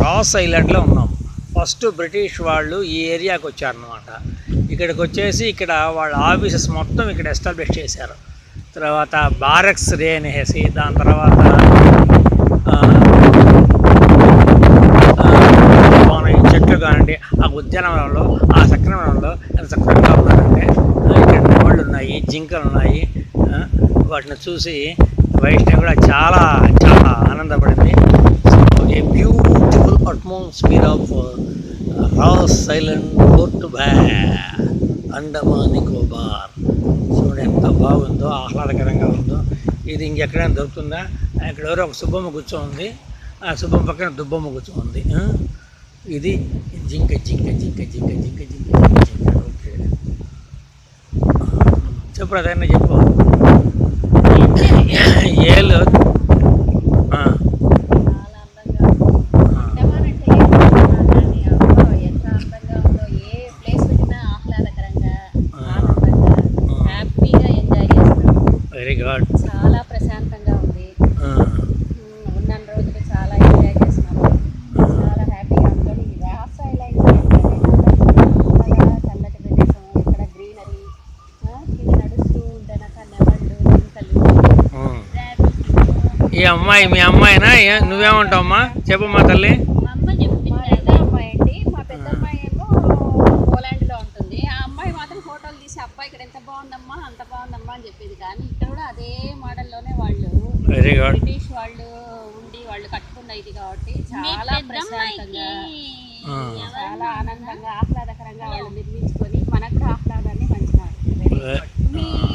Ross ఐలాండ్లో ఉన్నాం. First British వాళ్ళు ఈ ఏరియాకి వచ్చారనమాట. ఇక్కడికి వచ్చేసి ఇక్కడ వాళ్ళ ఆఫీసెస్ మొత్తం ఇక్కడ ఎస్టాబ్లిష్ చేశారు. తర్వాత బారక్స్ రే అనేసి, దాని తర్వాత ఈ చెట్లు కానివ్వండి, ఆ ఉద్యానవనంలో, ఆ సక్రమణంలో ఎంత చక్కగా ఉన్నారంటే ఇక్కడ నెమళ్ళు ఉన్నాయి, జింకలు ఉన్నాయి. వాటిని చూసి వైష్ణవి కూడా చాలా చాలా ఆనందపడింది. So a beautiful atmosphere of Ross Island, Port Blair, Andaman Nicobar. చూడండి ఎంత బాగుందో, ఆహ్లాదకరంగా ఉందో. ఇది ఇంకెక్కడైనా దొరుకుతుందా? ఇక్కడ ఎవరో ఒక సుబ్బమ్మ కూర్చోంది, ఆ సుబ్బమ్మ పక్కన దుబ్బమ్మ కూర్చోంది. ఇది జింక జింక జింక జింక జింక జింక జింక జింక. ఓకే, చెప్పు అదన్నా చెప్పు. ఏళ్ళు వెరీ గుడ్. చాలా ప్రశాంతంగా ఉంది. ఉన్న రోజులు చాలా ఎంజాయ్ చేస్తున్నాము. చాలా హ్యాపీగా ఉంటుంది. రాస్ ఐలాండ్ చల్లటి ప్రదేశం, ఇక్కడ గ్రీనరీ, కింద నడుస్తూ ఉండనక నెమళ్ళు, జింకలు. ఈ అమ్మాయి మీ అమ్మాయినా? నువ్వేమంటావమ్మా చెప్పమ్మా తల్లి. మా రెండో అమ్మాయి అండి. మా పెద్ద అమ్మాయి ఏమో పోలాండ్లో ఉంటుంది. ఆ అమ్మాయి మాత్రం ఫోటోలు తీసి అబ్బాయి ఇక్కడ ఎంత బాగుందమ్మా, అంత బాగుందమ్మా అని చెప్పేది. కానీ ఇక్కడ కూడా అదే మోడల్లోనే వాళ్ళు బ్రిటిష్ వాళ్ళు ఉండి వాళ్ళు కట్టుకున్న ఇది కాబట్టి చాలా ప్రశాంతంగా, చాలా ఆనందంగా, ఆహ్లాదకరంగా వాళ్ళు నిర్మించుకొని మనకు ఆహ్లాదాన్ని పంచినారు. Very good.